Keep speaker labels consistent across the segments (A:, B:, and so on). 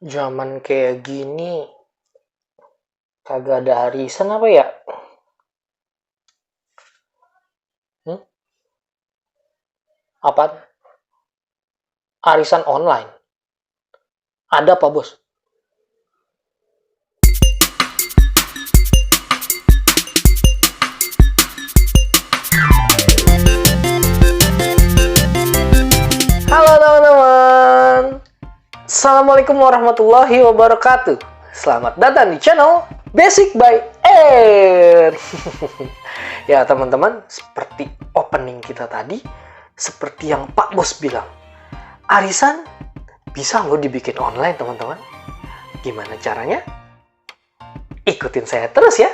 A: Zaman kayak gini kagak ada arisan apa ya? Hmm? Apa? Arisan online? Ada apa, Bos? Halo teman-teman. Assalamualaikum warahmatullahi wabarakatuh. Selamat datang di channel Basic by Air. Ya teman-teman, seperti opening kita tadi, seperti yang Pak Bos bilang, arisan bisa loh dibikin online teman-teman. Gimana caranya? Ikutin saya terus ya.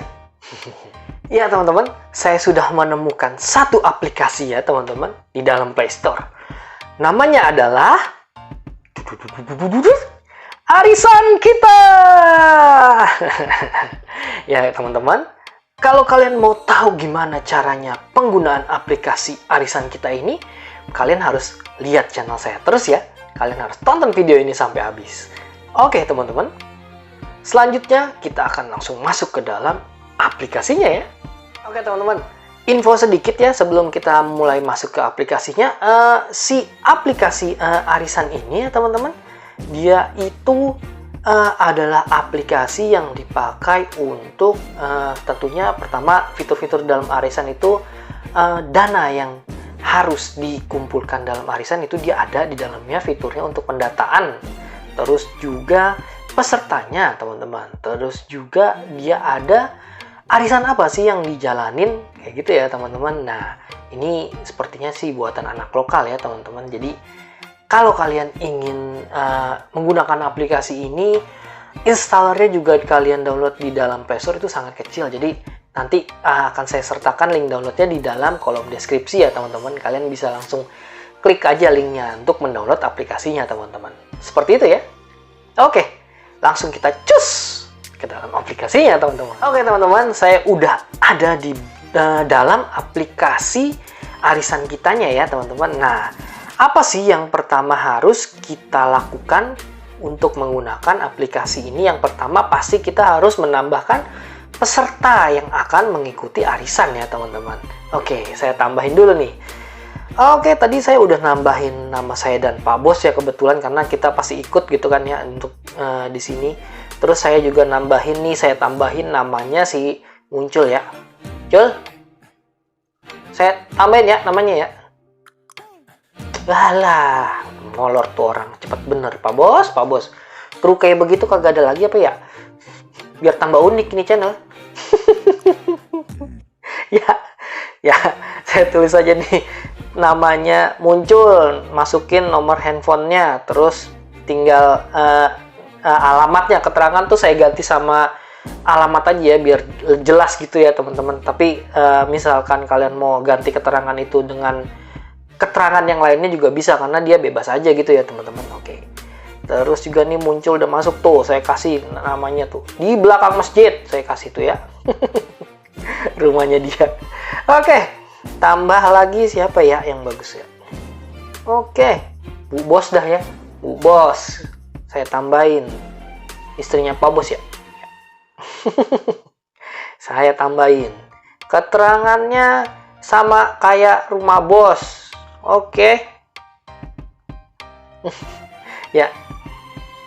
A: Ya teman-teman, saya sudah menemukan satu aplikasi ya teman-teman di dalam Play Store. Namanya adalah Arisan Kita. Ya teman-teman, kalau kalian mau tahu gimana caranya penggunaan aplikasi Arisan Kita ini, kalian harus lihat channel saya terus ya. Kalian harus tonton video ini sampai habis. Oke teman-teman, selanjutnya kita akan langsung masuk ke dalam aplikasinya ya. Oke teman-teman, info sedikit ya sebelum kita mulai masuk ke aplikasinya. Si aplikasi Arisan ini ya teman-teman, dia itu adalah aplikasi yang dipakai untuk tentunya pertama fitur-fitur dalam Arisan itu dana yang harus dikumpulkan dalam Arisan itu dia ada di dalamnya fiturnya untuk pendataan, terus juga pesertanya teman-teman, terus juga dia ada arisan apa sih yang dijalanin kayak gitu ya teman-teman. Nah ini sepertinya sih buatan anak lokal ya teman-teman. Jadi kalau kalian ingin menggunakan aplikasi ini, installernya juga kalian download di dalam Play Store itu sangat kecil. Jadi nanti akan saya sertakan link downloadnya di dalam kolom deskripsi ya teman-teman. Kalian bisa langsung klik aja linknya untuk mendownload aplikasinya teman-teman. Seperti itu ya. Oke, langsung kita cus ke dalam aplikasinya teman-teman. Oke teman-teman, saya udah ada di dalam aplikasi Arisan Kitanya ya teman-teman. Nah, apa sih yang pertama harus kita lakukan untuk menggunakan aplikasi ini? Yang pertama pasti kita harus menambahkan peserta yang akan mengikuti arisan ya teman-teman. Oke, saya tambahin dulu nih. Oke, tadi saya udah nambahin nama saya dan Pak Bos ya kebetulan karena kita pasti ikut gitu kan ya untuk di sini. Terus saya juga nambahin nih, saya tambahin namanya si Muncul ya. Muncul. Saya tambahin ya namanya ya. Walah, molor tuh orang, cepet bener Pak Bos, Pak Bos. Kru kayak begitu kagak ada lagi apa ya? Biar tambah unik ini channel. ya, saya tulis aja nih namanya Muncul, masukin nomor handphonenya, terus tinggal alamatnya, keterangan tuh saya ganti sama alamat aja ya biar jelas gitu ya teman-teman. Tapi misalkan kalian mau ganti keterangan itu dengan keterangan yang lainnya juga bisa karena dia bebas aja gitu ya teman-teman. Oke. Terus juga nih Muncul udah masuk tuh, saya kasih namanya tuh di belakang masjid, saya kasih tuh ya. Rumahnya dia. Oke. Tambah lagi siapa ya yang bagus ya? Oke. Bu Bos dah ya. Bu Bos. Saya tambahin istrinya Pak Bos ya. Saya tambahin keterangannya sama kayak rumah bos. Oke. Ya.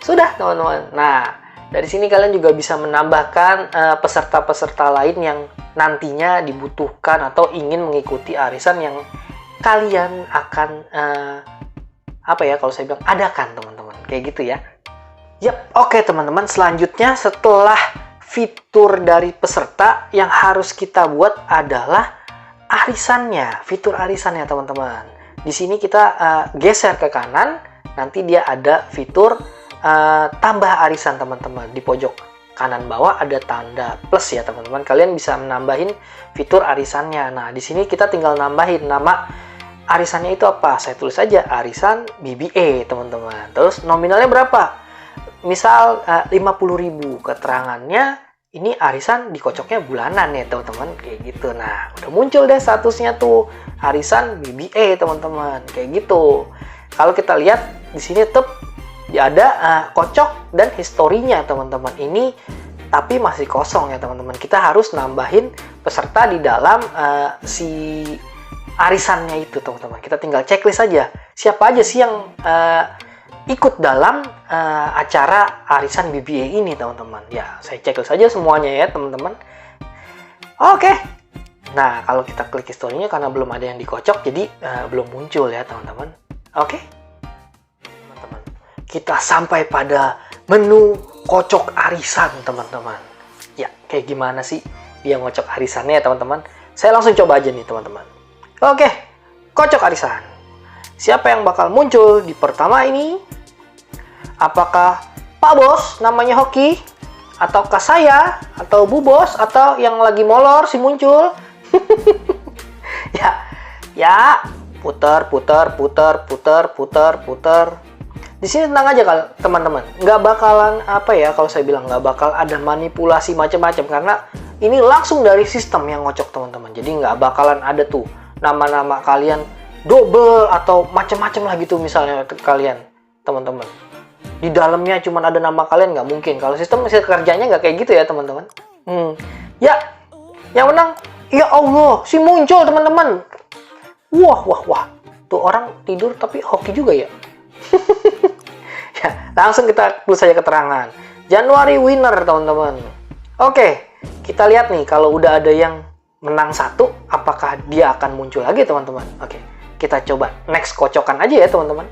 A: Sudah teman-teman. Nah, dari sini kalian juga bisa menambahkan peserta-peserta lain yang nantinya dibutuhkan atau ingin mengikuti arisan yang kalian akan apa ya kalau saya bilang adakan teman-teman. Kayak gitu ya. Yap, oke teman-teman, selanjutnya setelah fitur dari peserta yang harus kita buat adalah arisannya, fitur arisannya teman-teman. Di sini kita geser ke kanan, nanti dia ada fitur tambah arisan teman-teman. Di pojok kanan bawah ada tanda plus ya teman-teman. Kalian bisa menambahin fitur arisannya. Nah, di sini kita tinggal nambahin nama arisannya itu apa. Saya tulis aja arisan BBA teman-teman. Terus nominalnya berapa? Misal 50.000, keterangannya ini arisan dikocoknya bulanan ya teman-teman, kayak gitu. Nah udah muncul deh statusnya tuh arisan BBA teman-teman, kayak gitu. Kalau kita lihat di sini tetap Ya, ada kocok dan historinya teman-teman. Ini tapi masih kosong ya teman-teman. Kita harus nambahin peserta di dalam si arisannya itu teman-teman. Kita tinggal checklist aja. Siapa aja sih yang ikut dalam acara arisan BBA ini teman-teman. Ya, saya checklist saja semuanya ya teman-teman. Oke. Nah, kalau kita klik historinya karena belum ada yang dikocok, jadi belum muncul ya teman-teman. Oke. Teman-teman, kita sampai pada menu kocok arisan teman-teman. Ya, kayak gimana sih dia ngocok arisannya ya teman-teman? Saya langsung coba aja nih teman-teman. Oke, kocok arisan. Siapa yang bakal muncul di pertama ini? Apakah Pak Bos namanya Hoki? Ataukah saya? Atau Bu Bos? Atau yang lagi molor si muncul? Ya, putar. Di sini tenang aja kalau teman-teman, nggak bakalan kalau saya bilang nggak bakal ada manipulasi macam-macam karena ini langsung dari sistem yang ngocok teman-teman. Jadi nggak bakalan ada tuh nama-nama kalian double atau macam-macam lah gitu misalnya kalian teman-teman. Di dalamnya cuma ada nama kalian, nggak mungkin. Kalau sistem kerjanya nggak kayak gitu ya teman-teman. Ya, yang menang, ya Allah, si muncul teman-teman. Wah, tuh orang tidur tapi hoki juga ya. Ya, langsung kita tulis saja keterangan. Januari winner teman-teman. Oke, kita lihat nih kalau udah ada yang menang satu, apakah dia akan muncul lagi teman-teman. Oke, kita coba next kocokan aja ya teman-teman.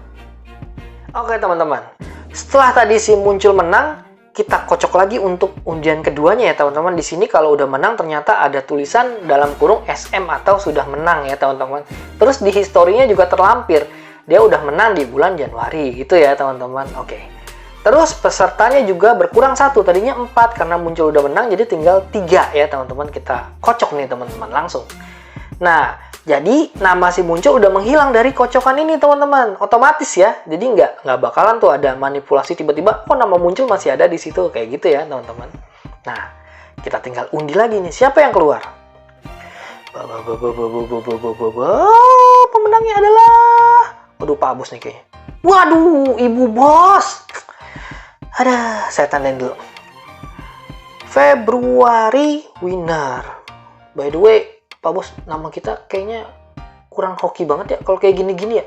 A: Oke teman-teman, setelah tadi si muncul menang, kita kocok lagi untuk undian keduanya ya teman-teman. Di sini kalau udah menang ternyata ada tulisan dalam kurung SM atau sudah menang ya teman-teman. Terus di historinya juga terlampir dia udah menang di bulan Januari gitu ya teman-teman. Oke. Terus pesertanya juga berkurang satu, tadinya 4 karena muncul udah menang jadi tinggal 3 ya teman-teman. Kita kocok nih teman-teman langsung. Nah, jadi nama si muncul udah menghilang dari kocokan ini teman-teman, otomatis ya. Jadi nggak bakalan tuh ada manipulasi tiba-tiba, oh nama muncul masih ada di situ kayak gitu ya teman-teman. Nah, kita tinggal undi lagi nih, siapa yang keluar? Pemenangnya adalah, waduh Pak Bos nih kayaknya. Waduh, Ibu Bos. Ada, saya tandain dulu. Februari winner. By the way, Pak Bos, nama kita kayaknya kurang hoki banget ya kalau kayak gini-gini ya.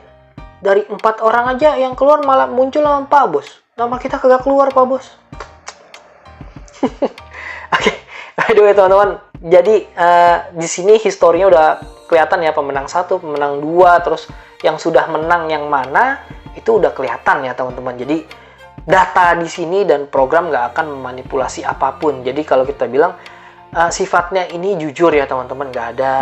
A: Dari 4 orang aja yang keluar malah muncul sama Pak Bos. Nama kita kagak keluar Pak Bos. Oke, by the way teman-teman. Jadi di sini historinya udah kelihatan ya, pemenang 1, pemenang 2, terus yang sudah menang yang mana itu udah kelihatan ya teman-teman. Jadi data di sini dan program nggak akan memanipulasi apapun. Jadi kalau kita bilang sifatnya ini jujur ya teman-teman, nggak ada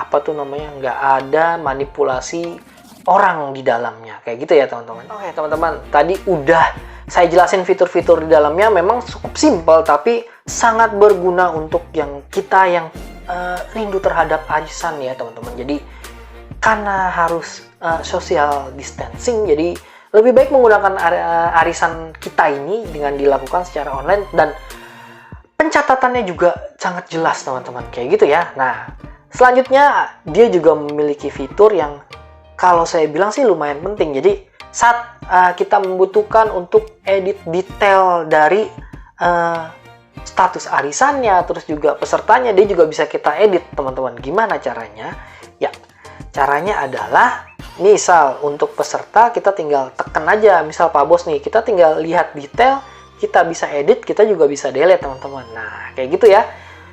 A: nggak ada manipulasi orang di dalamnya kayak gitu ya teman-teman. Oke teman-teman, tadi udah saya jelasin fitur-fitur di dalamnya, memang cukup simpel tapi sangat berguna untuk kita yang rindu terhadap arisan ya teman-teman. Jadi karena harus social distancing, jadi lebih baik menggunakan arisan kita ini dengan dilakukan secara online dan pencatatannya juga sangat jelas teman-teman kayak gitu ya. Nah, selanjutnya dia juga memiliki fitur yang kalau saya bilang sih lumayan penting. Jadi saat kita membutuhkan untuk edit detail dari status arisannya, terus juga pesertanya, dia juga bisa kita edit teman-teman. Gimana caranya? Ya, caranya adalah misal untuk peserta kita tinggal tekan aja, misal Pak Bos nih, kita tinggal lihat detail, kita bisa edit, kita juga bisa delete teman-teman. Nah, kayak gitu ya.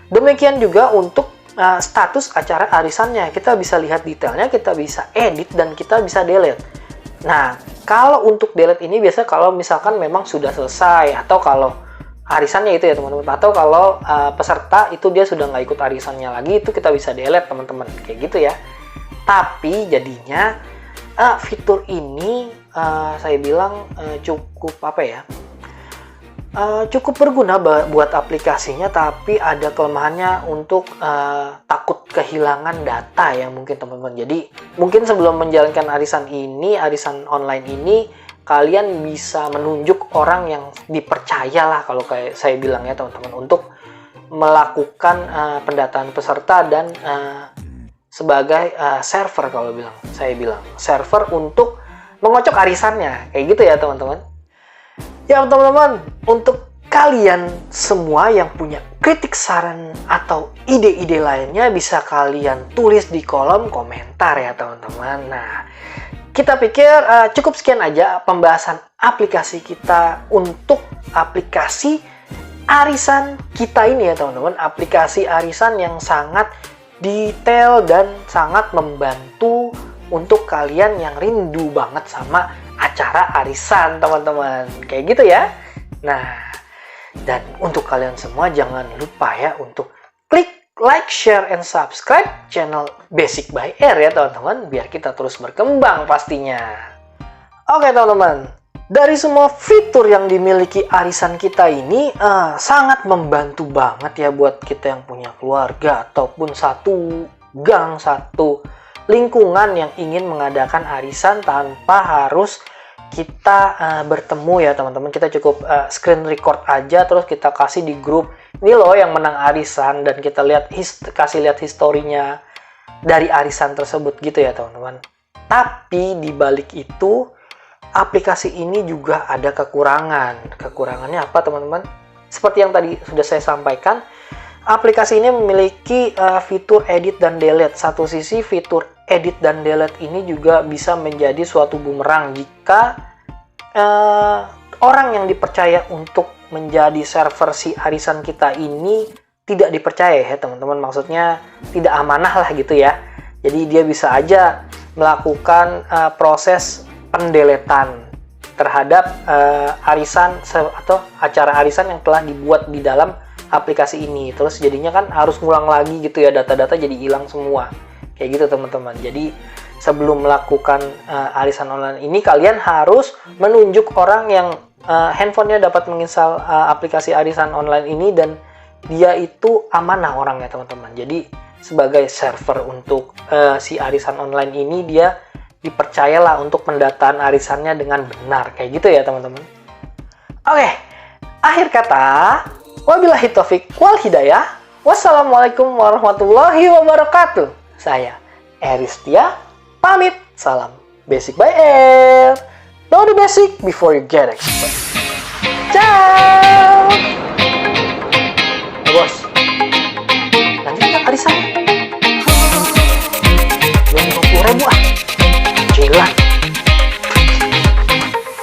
A: Demikian juga untuk status acara arisannya, kita bisa lihat detailnya, kita bisa edit, dan kita bisa delete. Nah, kalau untuk delete ini biasa kalau misalkan memang sudah selesai, atau kalau arisannya itu ya teman-teman, atau kalau peserta itu dia sudah nggak ikut arisannya lagi, itu kita bisa delete teman-teman, kayak gitu ya. Tapi jadinya fitur ini saya bilang cukup cukup berguna buat aplikasinya, tapi ada kelemahannya untuk takut kehilangan data ya mungkin teman-teman. Jadi mungkin sebelum menjalankan arisan online ini, kalian bisa menunjuk orang yang dipercaya lah kalau kayak saya bilang ya teman-teman, untuk melakukan pendataan peserta dan sebagai server, kalau saya bilang server untuk mengocok arisannya kayak gitu ya teman-teman. Ya teman-teman, untuk kalian semua yang punya kritik, saran, atau ide-ide lainnya bisa kalian tulis di kolom komentar ya teman-teman. Nah, kita pikir cukup sekian aja pembahasan aplikasi kita untuk aplikasi arisan kita ini ya teman-teman. Aplikasi arisan yang sangat detail dan sangat membantu untuk kalian yang rindu banget sama acara arisan teman-teman. Kayak gitu ya. Nah, dan untuk kalian semua jangan lupa ya untuk klik like, share, and subscribe channel Basic by Air ya teman-teman, biar kita terus berkembang pastinya. Oke teman-teman, dari semua fitur yang dimiliki arisan kita ini sangat membantu banget ya buat kita yang punya keluarga ataupun satu gang, satu lingkungan yang ingin mengadakan arisan tanpa harus kita bertemu ya teman-teman. Kita cukup screen record aja, terus kita kasih di grup, ini loh yang menang arisan, dan kita lihat kasih lihat historinya dari arisan tersebut gitu ya teman-teman. Tapi di balik itu aplikasi ini juga ada kekurangan. Kekurangannya apa teman-teman? Seperti yang tadi sudah saya sampaikan, aplikasi ini memiliki fitur edit dan delete. Satu sisi fitur edit dan delete ini juga bisa menjadi suatu bumerang jika orang yang dipercaya untuk menjadi server si arisan kita ini tidak dipercaya ya teman-teman. Maksudnya tidak amanah lah gitu ya. Jadi dia bisa aja melakukan proses pendeletan terhadap arisan atau acara arisan yang telah dibuat di dalam aplikasi ini. Terus jadinya kan harus ngulang lagi gitu ya, data-data jadi hilang semua. Kayak gitu teman-teman. Jadi sebelum melakukan arisan online ini, kalian harus menunjuk orang yang handphonenya dapat menginstal aplikasi arisan online ini dan dia itu amanah orangnya teman-teman. Jadi sebagai server untuk si arisan online ini, dia dipercayalah untuk pendataan arisannya dengan benar. Kayak gitu ya teman-teman. Oke, akhir kata, wabillahi taufik wal hidayah. Wassalamualaikum warahmatullahi wabarakatuh. Saya Eristia pamit. Salam Basic by Air. Know the basic before you get expert. Ciao.